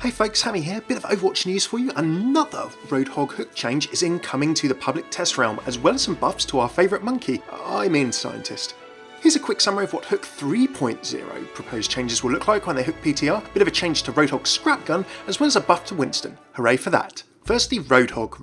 Hey folks, Hammeh here, bit of Overwatch news for you. Another Roadhog hook change is incoming to the public test realm, as well as some buffs to our favourite monkey, scientist. Here's a quick summary of what Hook 3.0 proposed changes will look like when they hook PTR, bit of a change to Roadhog's scrap gun, as well as a buff to Winston. Hooray for that. Firstly, Roadhog.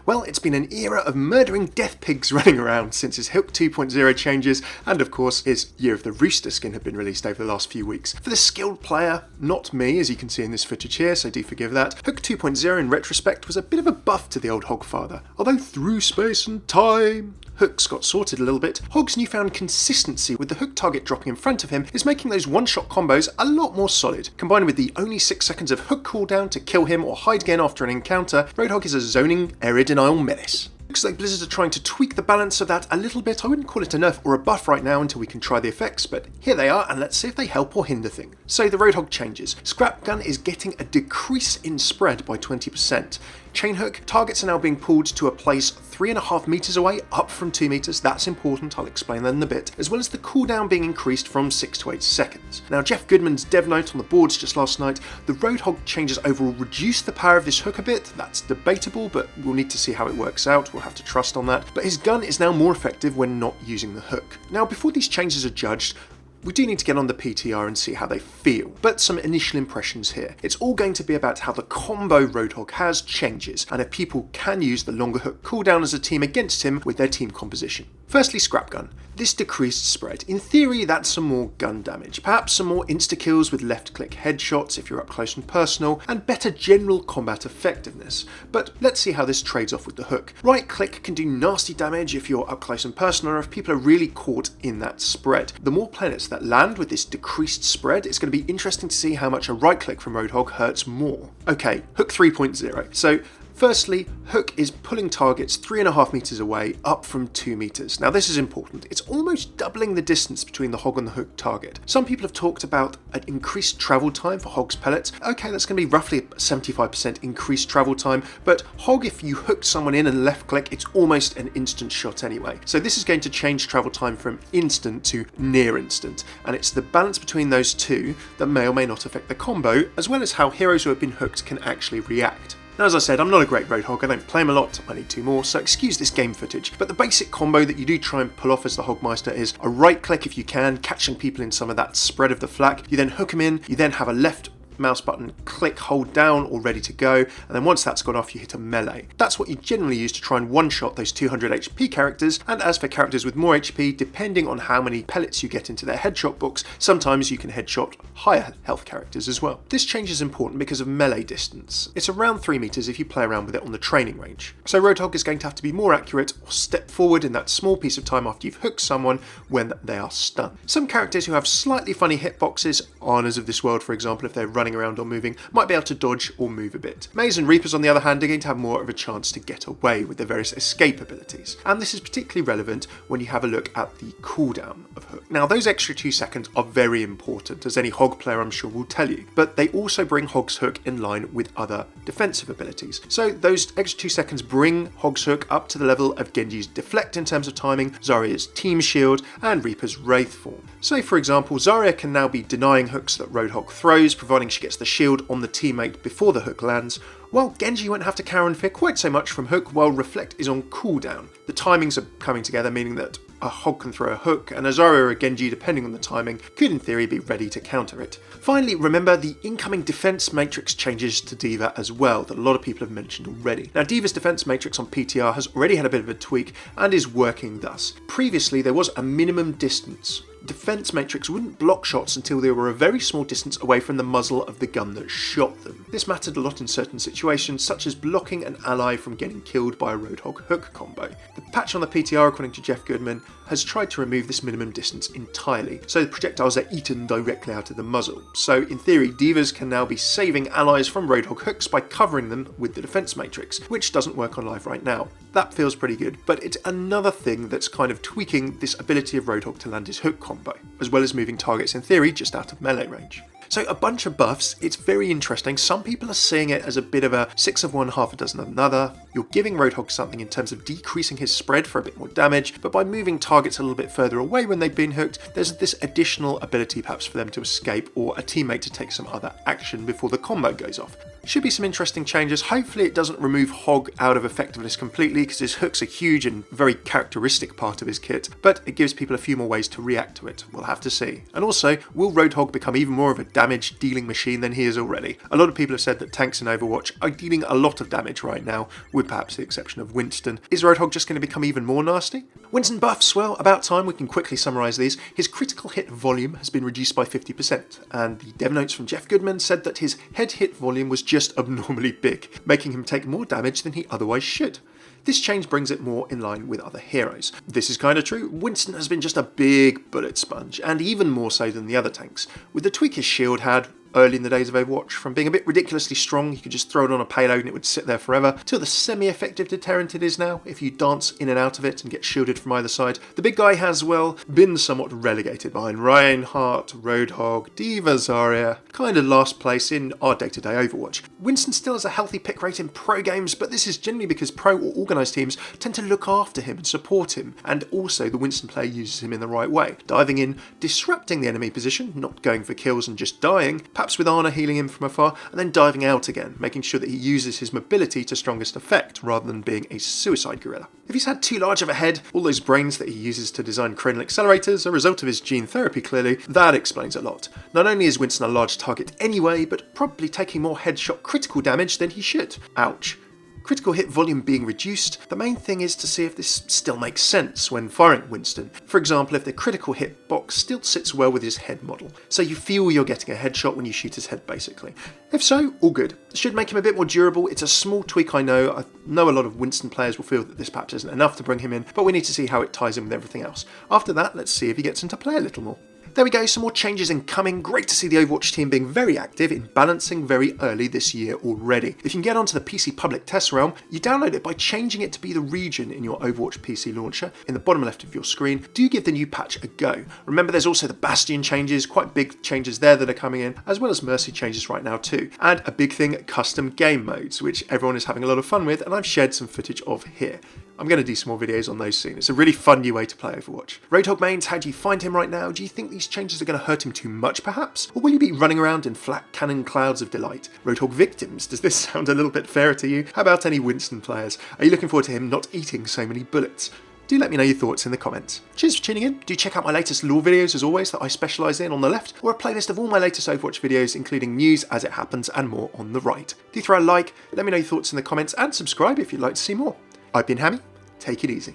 Well, it's been an era of murdering death pigs running around since his Hook 2.0 changes, and of course his Year of the Rooster skin had been released over the last few weeks. For the skilled player, not me, as you can see in this footage here, so do forgive that, Hook 2.0 in retrospect was a bit of a buff to the old Hogfather, although through space and time, Hooks got sorted a little bit. Hog's newfound consistency with the hook target dropping in front of him is making those one-shot combos a lot more solid. Combined with the only 6 seconds of hook cooldown to kill him or hide again after an encounter, Roadhog is a zoning, area denial menace. Looks like Blizzard are trying to tweak the balance of that a little bit. I wouldn't call it a nerf or a buff right now until we can try the effects, but here they are, and let's see if they help or hinder things. So the Roadhog changes. Scrap gun is getting a decrease in spread by 20%. Chain hook targets are now being pulled to a place 3.5 meters away, up from 2 meters. That's important, I'll explain that in a bit, as well as the cooldown being increased from 6 to 8 seconds. Now, Jeff Goodman's dev note on the boards just last night, the Roadhog changes overall reduce the power of this hook a bit. That's debatable, but we'll need to see how it works out. We'll have to trust on that. But his gun is now more effective when not using the hook. Now, before these changes are judged, we do need to get on the PTR and see how they feel, but some initial impressions here. It's all going to be about how the combo Roadhog has changes, and if people can use the longer hook cooldown as a team against him with their team composition. Firstly, scrap gun. This decreased spread. In theory, that's some more gun damage, perhaps some more insta-kills with left-click headshots if you're up close and personal, and better general combat effectiveness. But let's see how this trades off with the hook. Right-click can do nasty damage if you're up close and personal, or if people are really caught in that spread. The more planets that land with this decreased spread, it's going to be interesting to see how much a right-click from Roadhog hurts more. Okay, Hook 3.0. So, firstly, Hook is pulling targets 3.5 meters away, up from 2 meters. Now this is important. It's almost doubling the distance between the Hog and the Hook target. Some people have talked about an increased travel time for Hog's pellets. Okay, that's going to be roughly a 75% increased travel time, but Hog, if you hook someone in and left click, it's almost an instant shot anyway. So this is going to change travel time from instant to near instant, and it's the balance between those two that may or may not affect the combo, as well as how heroes who have been hooked can actually react. Now, as I said, I'm not a great Roadhog, I don't play him a lot, I need 2 more, so excuse this game footage, but the basic combo that you do try and pull off as the Hogmeister is a right click if you can, catching people in some of that spread of the flak, you then hook them in, you then have a left mouse button, click, hold down, all ready to go, and then once that's gone off, you hit a melee. That's what you generally use to try and one-shot those 200 HP characters, and as for characters with more HP, depending on how many pellets you get into their headshot books, sometimes you can headshot higher health characters as well. This change is important because of melee distance. It's around 3 meters if you play around with it on the training range. So Roadhog is going to have to be more accurate or step forward in that small piece of time after you've hooked someone when they are stunned. Some characters who have slightly funny hitboxes, Arnas of this world for example, if they're running around or moving, might be able to dodge or move a bit. Maze and Reapers on the other hand are going to have more of a chance to get away with their various escape abilities, and this is particularly relevant when you have a look at the cooldown of Hook. Now those extra 2 seconds are very important, as any Hog player I'm sure will tell you, but they also bring Hog's Hook in line with other defensive abilities. So those extra 2 seconds bring Hog's Hook up to the level of Genji's Deflect in terms of timing, Zarya's Team Shield, and Reaper's Wraith form. So for example, Zarya can now be denying hooks that Roadhog throws, providing she gets the shield on the teammate before the hook lands, while Genji won't have to cower and fear quite so much from Hook while Reflect is on cooldown. The timings are coming together, meaning that a Hog can throw a hook, and a Zarya or a Genji, depending on the timing, could in theory be ready to counter it. Finally, remember the incoming defense matrix changes to D.Va as well, that a lot of people have mentioned already. Now D.Va's defense matrix on PTR has already had a bit of a tweak and is working thus. Previously there was a minimum distance. Defense matrix wouldn't block shots until they were a very small distance away from the muzzle of the gun that shot them. This mattered a lot in certain situations, such as blocking an ally from getting killed by a Roadhog hook combo. The patch on the PTR, according to Jeff Goodman, has tried to remove this minimum distance entirely, so the projectiles are eaten directly out of the muzzle. So in theory, D.Vas can now be saving allies from Roadhog hooks by covering them with the defense matrix, which doesn't work on live right now. That feels pretty good, but it's another thing that's kind of tweaking this ability of Roadhog to land his hook combo, as well as moving targets in theory just out of melee range. So a bunch of buffs, it's very interesting. Some people are seeing it as a bit of a 6 of one, half a dozen of another. You're giving Roadhog something in terms of decreasing his spread for a bit more damage, but by moving targets a little bit further away when they've been hooked, there's this additional ability perhaps for them to escape or a teammate to take some other action before the combo goes off. Should be some interesting changes. Hopefully it doesn't remove Hog out of effectiveness completely, because his hook's a huge and very characteristic part of his kit, but it gives people a few more ways to react to it. We'll have to see. And also, will Roadhog become even more of a damage dealing machine than he is already? A lot of people have said that tanks in Overwatch are dealing a lot of damage right now, with perhaps the exception of Winston. Is Roadhog just going to become even more nasty? Winston buffs, well, about time we can quickly summarise these. His critical hit volume has been reduced by 50%, and the dev notes from Jeff Goodman said that his head hit volume was just abnormally big, making him take more damage than he otherwise should. This change brings it more in line with other heroes. This is kind of true. Winston has been just a big bullet sponge, and even more so than the other tanks. With the tweak his shield had early in the days of Overwatch, from being a bit ridiculously strong, you could just throw it on a payload and it would sit there forever, to the semi-effective deterrent it is now, if you dance in and out of it and get shielded from either side. The big guy has, well, been somewhat relegated behind Reinhardt, Roadhog, D.Va Zarya, kind of last place in our day-to-day Overwatch. Winston still has a healthy pick rate in pro games, but this is generally because pro or organised teams tend to look after him and support him, and also the Winston player uses him in the right way, diving in, disrupting the enemy position, not going for kills and just dying, perhaps with Ana healing him from afar, and then diving out again, making sure that he uses his mobility to strongest effect, rather than being a suicide gorilla. If he's had too large of a head, all those brains that he uses to design cranial accelerators, a result of his gene therapy clearly, that explains a lot. Not only is Winston a large target anyway, but probably taking more headshot critical damage than he should. Ouch. Critical hit volume being reduced, the main thing is to see if this still makes sense when firing at Winston. For example, if the critical hit box still sits well with his head model, so you feel you're getting a headshot when you shoot his head basically. If so, all good. It should make him a bit more durable. It's a small tweak, I know. I know a lot of Winston players will feel that this perhaps isn't enough to bring him in, but we need to see how it ties in with everything else. After that, let's see if he gets into play a little more. There we go, some more changes incoming. Great to see the Overwatch team being very active in balancing very early this year already. If you can get onto the PC public test realm, you download it by changing it to be the region in your Overwatch PC launcher in the bottom left of your screen. Do give the new patch a go. Remember, there's also the Bastion changes, quite big changes there that are coming in, as well as Mercy changes right now too. And a big thing, custom game modes, which everyone is having a lot of fun with, and I've shared some footage of here. I'm going to do some more videos on those soon. It's a really fun new way to play Overwatch. Roadhog mains, how do you find him right now? Do you think these changes are going to hurt him too much perhaps? Or will you be running around in flat cannon clouds of delight? Roadhog victims, does this sound a little bit fairer to you? How about any Winston players? Are you looking forward to him not eating so many bullets? Do let me know your thoughts in the comments. Cheers for tuning in. Do check out my latest lore videos as always that I specialise in on the left, or a playlist of all my latest Overwatch videos including news as it happens and more on the right. Do throw a like, let me know your thoughts in the comments, and subscribe if you'd like to see more. I've been Hammeh. Take it easy.